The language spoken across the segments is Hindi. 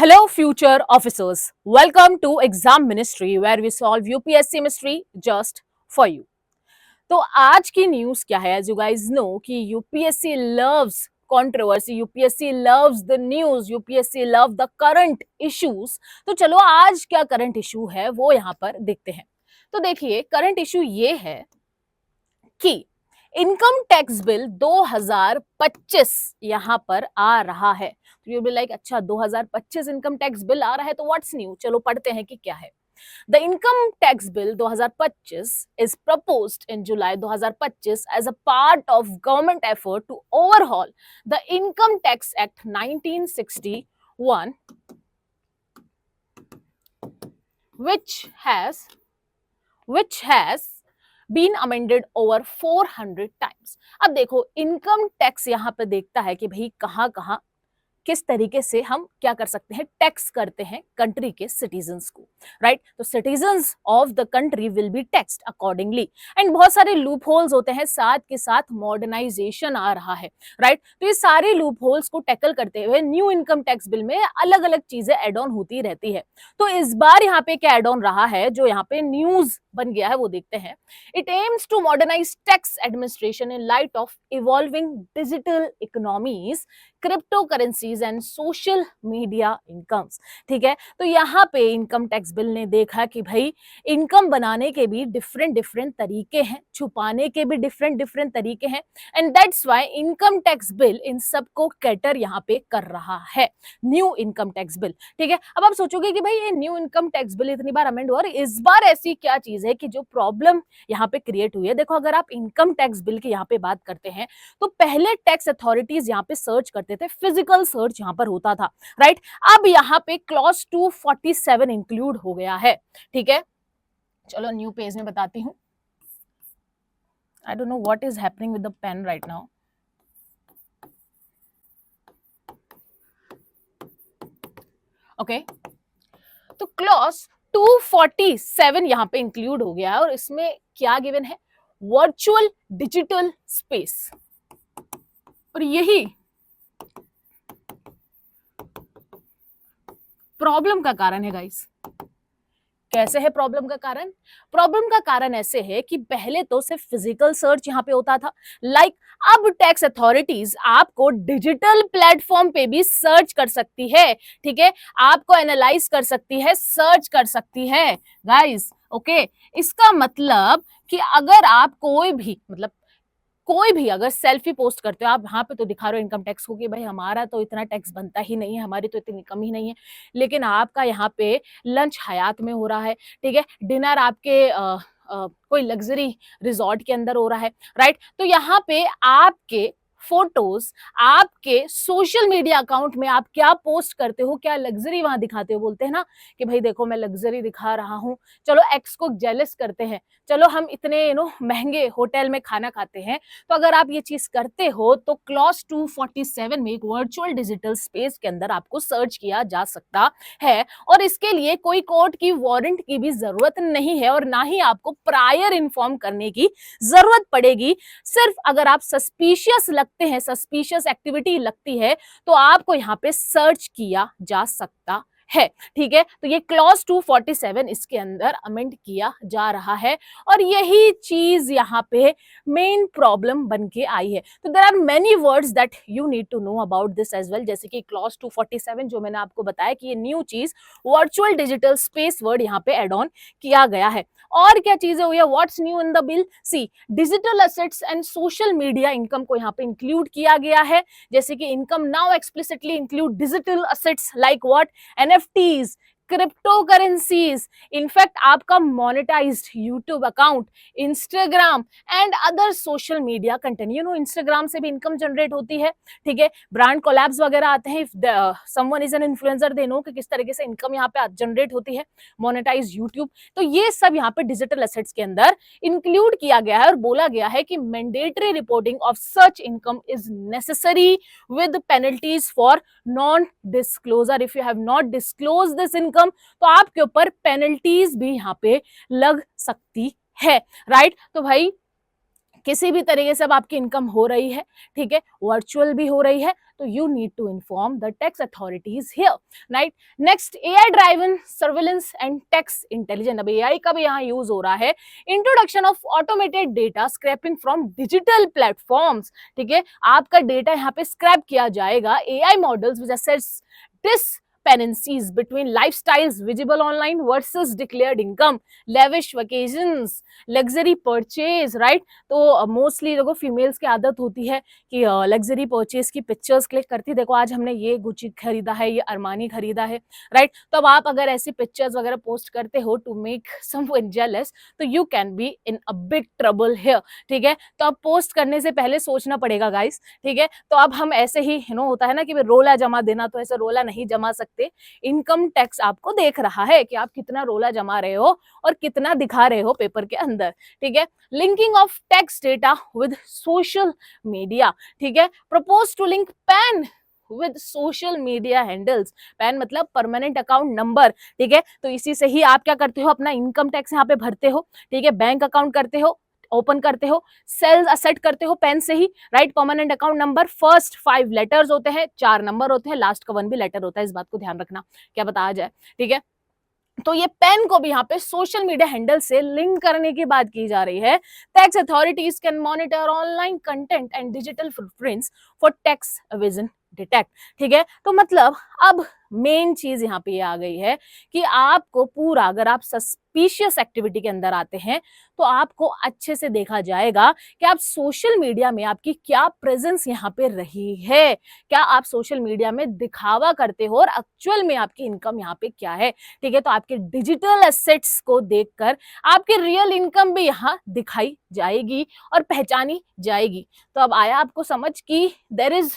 Hello, future officers. Welcome to Exam Ministry, where we solve UPSC mystery just for you. तो आज की न्यूज क्या है? एज यू गाइज नो कि UPSC loves controversy, UPSC loves the news, UPSC love the current issues. तो चलो आज क्या करंट इशू है वो यहाँ पर देखते हैं। तो देखिए, करंट इशू ये है कि इनकम टैक्स बिल 2025 यहां पर आ रहा है। तो यू बी लाइक, अच्छा 2025 इनकम टैक्स बिल आ रहा है तो व्हाट्स न्यू, चलो पढ़ते हैं कि क्या है। The income tax bill 2025 is proposed in July 2025 as a part of government effort to overhaul the Income Tax Act 1961, which has been amended over 400 times. अब देखो, इनकम टैक्स यहां पे देखता है कि भाई कहां कहां किस तरीके से हम क्या कर सकते हैं, टैक्स करते हैं कंट्री के सिटीजन्स को, राइट। तो citizens of the country will be taxed accordingly. And बहुत सारे लूप होल्स होते हैं, साथ के साथ मॉडर्नाइजेशन आ रहा है, राइट। तो ये सारे लूप होल्स को टैकल करते हुए न्यू इनकम टैक्स बिल में अलग अलग चीजें एड ऑन होती रहती है। तो इस बार यहाँ पे क्या एड ऑन रहा है, जो यहाँ पे न्यूज बन गया है वो देखते हैं। It aims to modernize tax administration in light of evolving digital economies, crypto currencies and social media incomes. ठीक है, तो यहाँ पे इनकम टैक्स बिल ने देखा कि भाई इनकम बनाने के भी डिफरेंट डिफरेंट तरीके हैं, छुपाने के भी डिफरेंट डिफरेंट तरीके हैं, and that's why income tax bill इन सबको कैटर यहाँ पे कर रहा है, न्यू इनकम टैक्स बिल। ठीक है, अब आप सोचोगे कि भाई ये न्यू इनकम टैक्स बिल इतनी बार अमेंड हुआ, इस बार ऐसी क्या चीज है कि जो प्रॉब्लम यहाँ पे क्रिएट हुई है। देखो, अगर आप इनकम टैक्स बिल की यहाँ पे बात करते हैं तो पहले टैक्स अथॉरिटीज यहाँ पे सर्च करते थे, फिजिकल सर्च यहाँ पर होता था, राइट। अब यहाँ पे क्लॉज 247 इंक्लूड हो गया है। ठीक है, चलो न्यू पेज में बताती हूँ। I don't know what is happening with the pen right now. Okay, तो क्लॉज 247 यहाँ पे इंक्लूड हो गया है और इसमें क्या गिवन है, वर्चुअल डिजिटल स्पेस। और यही प्रॉब्लम का कारण है गाइस। कैसे है प्रॉब्लम का कारण? प्रॉब्लम का कारण ऐसे है कि पहले तो सिर्फ फिजिकल सर्च यहाँ पे होता था, लाइक अब टैक्स अथॉरिटीज आपको डिजिटल प्लेटफॉर्म पे भी सर्च कर सकती है। ठीक है, आपको एनालाइज कर सकती है, सर्च कर सकती है गाइस। ओके, इसका मतलब कि अगर आप कोई भी अगर सेल्फी पोस्ट करते हो, आप यहाँ पे तो दिखा रहे हो इनकम टैक्स को कि भाई हमारा तो इतना टैक्स बनता ही नहीं है, हमारी तो इतनी इनकम ही नहीं है, लेकिन आपका यहाँ पे लंच हयात में हो रहा है, ठीक है, डिनर आपके कोई लग्जरी रिजॉर्ट के अंदर हो रहा है, राइट। तो यहाँ पे आपके फोटोज, आपके सोशल मीडिया अकाउंट में आप क्या पोस्ट करते हो, क्या लग्जरी वहां दिखाते हो, बोलते हैं ना कि भाई देखो मैं लग्जरी दिखा रहा हूँ, चलो एक्स को जेलस करते हैं, चलो हम इतने महंगे होटल में खाना खाते हैं। तो अगर आप ये चीज करते हो तो क्लॉज 247 में एक वर्चुअल डिजिटल स्पेस के अंदर आपको सर्च किया जा सकता है, और इसके लिए कोई कोर्ट की वारंट की भी जरूरत नहीं है और ना ही आपको प्रायर इन्फॉर्म करने की जरूरत पड़ेगी। सिर्फ अगर आप सस्पिशियस लगते हैं, सस्पिशियस एक्टिविटी लगती है, तो आपको यहाँ पे सर्च किया जा सकता है। ठीक है, तो ये क्लॉज 247 इसके अंदर अमेंड किया जा रहा है और यही चीज यहाँ पे मेन प्रॉब्लम बन के आई है। तो there are many words that you need to know about this as well, जैसे कि क्लॉज 247 जो मैंने आपको बताया कि ये न्यू चीज वर्चुअल डिजिटल स्पेस वर्ड यहाँ पे एड ऑन किया गया है। और क्या चीजें हुई है, what's new in the bill, see digital assets and social media income को यहाँ पे इंक्लूड किया गया है। जैसे कि income now explicitly include digital assets like what, NFTs, crypto currencies, in fact आपका monetized YouTube account, Instagram and other social media content. Instagram से भी इनकम जनरेट होती है। ठीक है, ब्रांड कोलैब्स वगैरह आते हैं, if someone is an influencer they know कि किस तरीके से इनकम यहाँ पे जनरेट होती है, मोनेटाइज यूट्यूब। तो ये सब यहाँ पे डिजिटल एसेट्स के अंदर इंक्लूड किया गया है और बोला गया है कि mandatory reporting of such income is necessary with penalties for non disclosure. If you have not disclose this income तो आपके ऊपर पेनल्टीज भी यहाँ पे लग सकती है, राइट। तो भाई किसी भी तरीके से अब आपकी इनकम हो रही है, ठीक है, वर्चुअल भी हो रही है, तो you need to inform the tax authorities here, right. Next, AI driven surveillance and tax intelligence. अब एआई का भी यहाँ यूज हो रहा है। Introduction of automated data scraping from digital platforms, ठीक है, आपका डेटा यहाँ पे स्क्रैप किया जाएगा। AI models which assess discrepancies between lifestyles visible online versus declared income, lavish vacations, luxury purchase, right. तो मोस्टली देखो फीमेल्स की आदत होती है कि लग्जरी परचेज की पिक्चर्स क्लिक करती है, देखो आज हमने ये गुची खरीदा है, ये अरमानी खरीदा है, राइट। तो अब आप अगर ऐसी पिक्चर्स वगैरह पोस्ट करते हो टू मेक समवन जेलस, तो you can be in a big trouble here, ठीक है। तो अब पोस्ट करने से पहले सोचना पड़ेगा गाइस, ठीक है। तो अब हम ऐसे ही होता है ना कि रोला जमा देना, तो ऐसे रोला नहीं जमा सकते। इनकम टैक्स आपको देख रहा है कि आप कितना रोला जमा रहे हो और कितना दिखा रहे हो पेपर के अंदर, ठीक है। Linking of tax data with social media, ठीक है। Propose to link PAN with social media handles. PAN मतलब परमानेंट अकाउंट नंबर, ठीक है। तो इसी से ही आप क्या करते हो, अपना इनकम टैक्स यहाँ पे भरते हो, ठीक है। बैंक अकाउंट करते हो, ओपन करते हो, सेल्स असेट करते हो पेन से ही, right. Permanent account number, first 5 letters होते हैं, 4 नंबर होते हैं, लास्ट का 1 भी लेटर होता है, इस बात को ध्यान रखना, क्या पता आ जाए, ठीक है। तो ये पेन को भी यहाँ पे सोशल मीडिया हैंडल से लिंक करने की बात की जा रही है। Tax authorities can monitor online content and digital footprints for tax Avision detect, ठीक है। तो मतलब अब मेन चीज यहाँ पे ये आ गई है कि आपको पूरा, अगर आप सस्पिशियस एक्टिविटी के अंदर आते हैं तो आपको अच्छे से देखा जाएगा कि आप सोशल मीडिया में आपकी क्या प्रेजेंस यहाँ पे रही है, क्या आप सोशल मीडिया में दिखावा करते हो और एक्चुअल में आपकी इनकम यहाँ पे क्या है, ठीक है। तो आपके डिजिटल एसेट्स को देखकर आपकी रियल इनकम भी यहाँ दिखाई जाएगी और पहचानी जाएगी। तो अब आया आपको समझ कि there is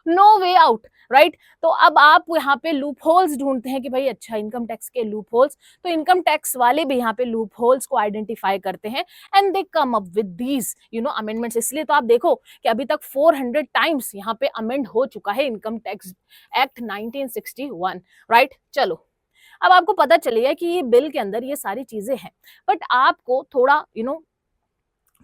no way out, right. तो अब आप यहाँ पे लूप होल्स ढूंढते हैं कि भाई अच्छा इनकम टैक्स के लूप होल्स, तो इनकम टैक्स वाले भी यहाँ पे लूप होल्स को आइडेंटिफाई करते हैं and they come up with these amendments. इसलिए तो आप देखो कि अभी तक 400 टाइम्स यहाँ पे अमेंड हो चुका है इनकम टैक्स एक्ट 1961, राइट। चलो अब आपको पता चलेगा कि ये बिल के अंदर ये सारी चीजें हैं, बट आपको थोड़ा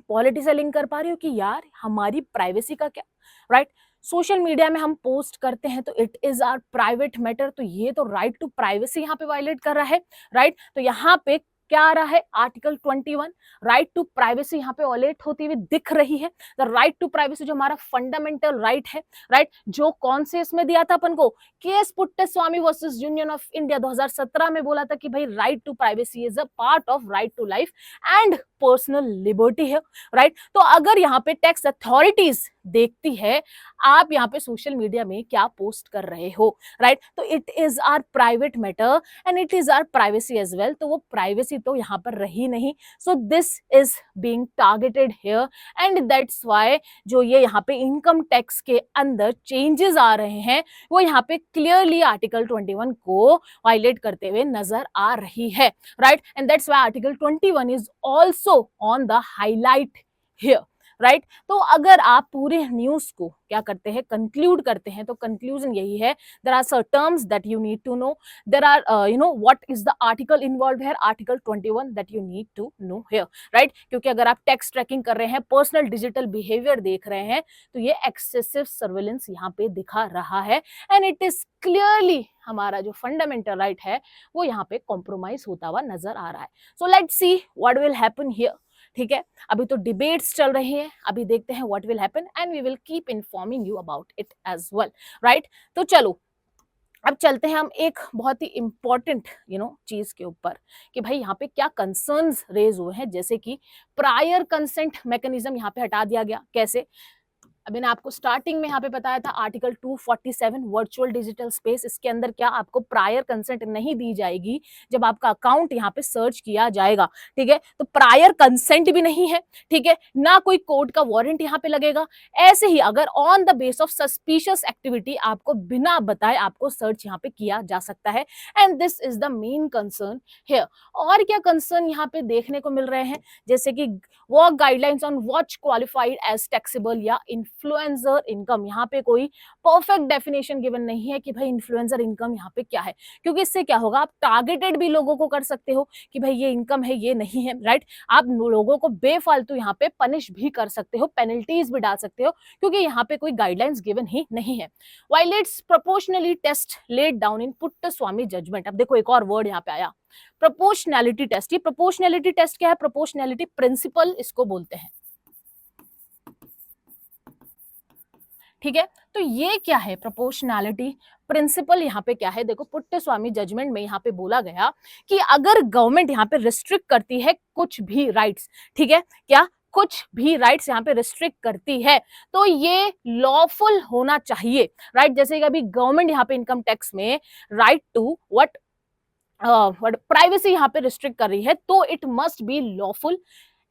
पॉलिटी से लिंक कर पा रही हो कि यार हमारी प्राइवेसी का क्या, राइट। सोशल मीडिया में हम पोस्ट करते हैं तो it is our private matter, तो ये तो राइट टू प्राइवेसी यहाँ पे वायलेट कर रहा है, राइट। तो यहाँ पे क्या आ रहा है, आर्टिकल 21, राइट टू प्राइवेसी यहाँ पे वायलेट होती हुई दिख रही है। द राइट टू प्राइवेसी जो हमारा फंडामेंटल राइट है, राइट, जो कौन से इसमें दिया था अपन को, KS Puttaswamy versus union of India 2017 में बोला था कि भाई right to privacy is a part of right to life and personal liberty है, राइट। तो अगर यहाँ पे टैक्स अथॉरिटीज देखती है आप यहाँ पे सोशल मीडिया में क्या पोस्ट कर रहे हो, राइट, तो it is our private matter and it is our privacy as well, तो वो प्राइवेसी तो यहाँ पर रही नहीं। So this is being targeted here and that's why जो ये यहाँ पे इनकम टैक्स के अंदर चेंजेस आ रहे हैं वो यहाँ पे क्लियरली आर्टिकल 21 को वायलेट करते हुए नजर आ रही है, right. And that's why article 21 is also on the highlight here, right. तो अगर आप पूरे न्यूज को क्या करते हैं, कंक्लूड करते हैं, तो कंक्लूजन यही है, there are some terms that you need to know, there are what is the article involved here, article 21 that you need to know here, right. क्योंकि अगर आप टैक्स ट्रैकिंग कर रहे हैं, पर्सनल डिजिटल बिहेवियर देख रहे हैं, तो ये एक्सेसिव सर्विलेंस यहाँ पे दिखा रहा है एंड इट इज क्लियरली हमारा जो फंडामेंटल राइट है वो यहाँ पे कॉम्प्रोमाइज होता हुआ नजर आ रहा है। So let's see what will happen here, ठीक है। अभी तो डिबेट्स चल रही हैं, अभी देखते हैं what will happen and we will keep informing you about it as well, right. तो चलो अब चलते हैं हम एक बहुत ही इंपॉर्टेंट चीज के ऊपर कि भाई यहाँ पे क्या कंसर्न्स रेज हुए हैं, जैसे कि प्रायर कंसेंट मैकेनिज्म यहाँ पे हटा दिया गया। कैसे, अभी मैंने आपको स्टार्टिंग में यहाँ पे बताया था आर्टिकल 247 वर्चुअल डिजिटल स्पेस, इसके अंदर क्या आपको प्रायर कंसेंट नहीं दी जाएगी जब आपका अकाउंट यहाँ पे सर्च किया जाएगा, ठीक है। तो प्रायर कंसेंट भी नहीं है, ठीक है, ना कोई कोर्ट का वारंट यहाँ पे लगेगा। ऐसे ही अगर on the base of suspicious activity आपको बिना बताए आपको सर्च यहाँ पे किया जा सकता है and this is the main concern here. और क्या कंसर्न यहाँ पे देखने को मिल रहे हैं, जैसे कि work guidelines on what qualified as taxable या इन इन्फ्लुएंसर इनकम। यहाँ पे कोई परफेक्ट डेफिनेशन गिवन नहीं है कि भाई इन्फ्लुएंसर इनकम यहाँ पे क्या है, क्योंकि इससे क्या होगा, आप टारगेटेड भी लोगों को कर सकते हो कि भाई ये इनकम है, ये नहीं है, राइट। आप लोगों को बेफालतू यहाँ पे पनिश भी कर सकते हो, पेनल्टीज भी डाल सकते हो, क्योंकि यहाँ पे कोई गाइडलाइंस गिवन ही नहीं है। Violates proportionally test laid down in Puttaswamy judgment. अब देखो एक और वर्ड यहाँ पे आया, प्रोपोर्शनैलिटी टेस्ट। ये प्रोपोर्शनैलिटी टेस्ट क्या है? प्रोपोर्शनैलिटी प्रिंसिपल इसको बोलते हैं, ठीक है। तो ये क्या है? प्रोपोर्शनैलिटी प्रिंसिपल यहाँ पे क्या है? देखो पुट्टस्वामी जजमेंट में यहाँ पे बोला गया कि अगर गवर्नमेंट यहाँ पे रिस्ट्रिक्ट करती है कुछ भी राइट्स, ठीक है, क्या कुछ भी राइट्स यहाँ पे रिस्ट्रिक्ट करती है, तो ये लॉफुल होना चाहिए, राइट। जैसे कि अभी गवर्नमेंट यहाँ पे इनकम टैक्स में राइट टू व्हाट प्राइवेसी यहाँ पे रिस्ट्रिक्ट कर रही है, तो it must be lawful,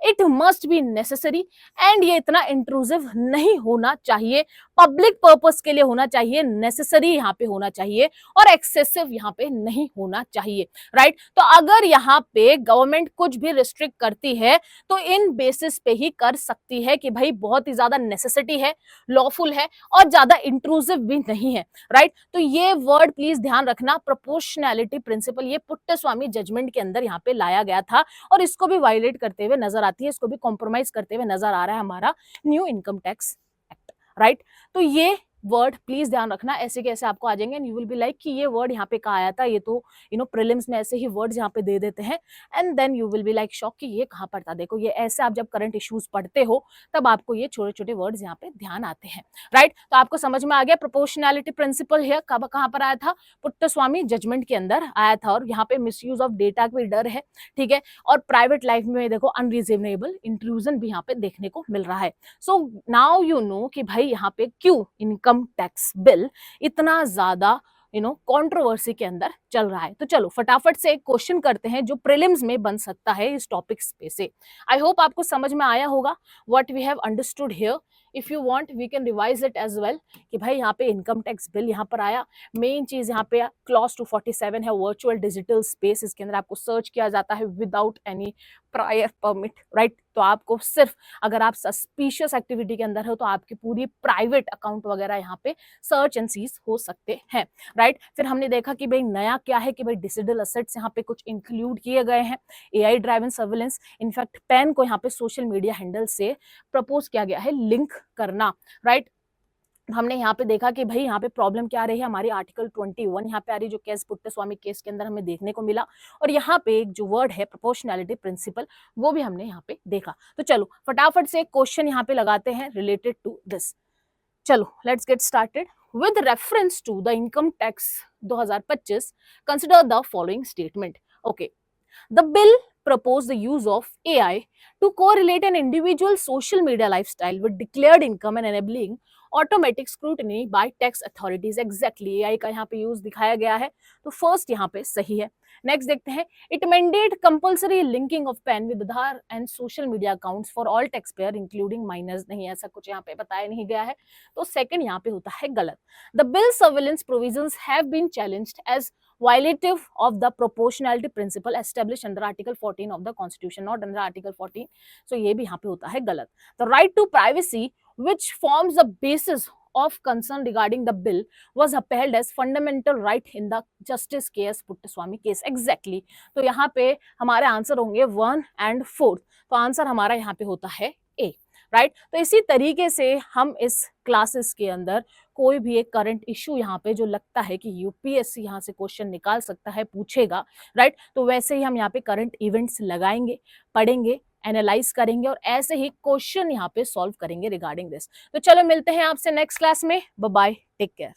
it must be necessary, and ये इतना इंट्रूसिव नहीं होना चाहिए, पब्लिक पर्पस के लिए होना चाहिए, नेसेसरी यहाँ पे होना चाहिए, और एक्सेसिव यहाँ पे नहीं होना चाहिए, राइट। तो अगर यहाँ पे गवर्नमेंट कुछ भी रिस्ट्रिक्ट करती है तो इन बेसिस पे ही कर सकती है कि भाई बहुत ही ज्यादा नेसेसिटी है, लॉफुल है, और ज्यादा इंट्रूसिव भी नहीं है, राइट। तो ये वर्ड प्लीज ध्यान रखना, प्रोपोर्शनैलिटी प्रिंसिपल, ये पुट्टस्वामी जजमेंट के अंदर यहाँ पे लाया गया था, और इसको भी वायलेट करते हुए नजर आती है, इसको भी कॉम्प्रोमाइज करते हुए नजर आ रहा है हमारा new income tax act, right. तो ये वर्ड प्लीज ध्यान रखना, ऐसे कैसे आपको आ जाएंगे and you will be like कि ये वर्ड यहाँ पे कहाँ आया था, ये तो प्रीलिम्स में ऐसे ही वर्ड्स यहाँ पे दे देते हैं, and then you will be like shock कि ये कहाँ पर था। देखो ये ऐसे आप जब करंट इश्यूज पढ़ते हो तब आपको ये छोटे छोटे वर्ड्स यहाँ पे ध्यान आते हैं, राइट। तो आपको समझ में आ गया प्रोपोर्शनैलिटी प्रिंसिपल है कब कहाँ पर आया था? पुट्टस्वामी जजमेंट के अंदर आया था, और यहाँ पे मिसयूज ऑफ डेटा का भी डर है, ठीक है, और प्राइवेट लाइफ में देखो अनरीजनेबल इंट्रूजन भी यहाँ पे देखने को मिल रहा है। सो नाउ यू नो कि भाई यहाँ पे क्यों इनकम टैक्स बिल इतना ज्यादा कंट्रोवर्सी के अंदर चल रहा है। तो चलो फटाफट से एक क्वेश्चन करते हैं जो प्रीलिम्स में बन सकता है इस टॉपिक्स पे से। आई होप आपको समझ में आया होगा what we have understood here. If you want we can revise it as well कि भाई यहाँ पे इनकम टैक्स बिल यहाँ पर आया, मेन चीज यहाँ पे क्लॉज 247 है, वर्चुअल डिजिटल स्पेस, इसके अंदर आपको सर्च किया जाता है without any prior permit, right. तो आपको सिर्फ अगर आप सस्पिशियस एक्टिविटी के अंदर हो तो आपकी पूरी प्राइवेट अकाउंट वगैरह यहाँ पे सर्च एंड सीज हो सकते हैं, राइट। फिर हमने देखा कि भाई नया क्या है कि भाई डिजिटल असेट्स यहाँ पे कुछ इंक्लूड किए गए हैं, AI driven surveillance, in fact PAN को यहाँ पे सोशल मीडिया हैंडल से प्रपोज किया गया है लिंक करना, राइट। हमने यहाँ पे देखा कि भाई यहाँ पे प्रॉब्लम क्या आ रही है, हमारी आर्टिकल 21 यहाँ पे आ रही है, जो केस पुट्टस्वामी केस के अंदर हमें देखने को मिला, और यहाँ पे एक जो वर्ड है प्रोपोर्शनैलिटी प्रिंसिपल वो भी हमने यहाँ पे देखा। तो चलो फटाफट से एक क्वेश्चन यहाँ पे लगाते हैं रिलेटेड टू दिस। चलो let's get started. With reference to the income tax 2025 consider the following statement. Okay, the bill proposed the use of AI to correlate an individual's social media lifestyle with declared income and enabling automatic scrutiny by tax authorities. Exactly, AI का यहाँ पे यूज दिखाया गया है, तो फर्स्ट यहाँ पे सही है। नेक्स्ट देखते हैं, it mandate compulsory linking of PAN with Aadhaar and social media accounts for all tax payer including minors. नहीं, ऐसा कुछ यहाँ पे बताया नहीं गया है, तो सेकंड यहाँ पे होता है गलत। The bill surveillance provisions have been challenged as violative of the proportionality principle established under Article 14 of the Constitution, not under Article 14. So ये भी यहाँ पे होता है गलत। The right to privacy, which forms the basis of concern regarding the bill, was upheld as fundamental right in the Justice K.S. Puttaswamy case. Exactly. तो यहाँ पे हमारे आंसर होंगे 1 and 4। तो आंसर हमारा यहाँ पे होता है A, राइट। तो इसी तरीके से हम इस क्लासेस के अंदर कोई भी एक करंट इशू यहाँ पे जो लगता है कि यूपीएससी यहाँ से क्वेश्चन निकाल सकता है, पूछेगा, राइट, तो वैसे ही हम यहाँ पे करंट इवेंट्स लगाएंगे, पढ़ेंगे, एनालाइज करेंगे, और ऐसे ही क्वेश्चन यहाँ पे सॉल्व करेंगे रिगार्डिंग दिस। तो चलो मिलते हैं आपसे नेक्स्ट क्लास में। Bye bye, take care.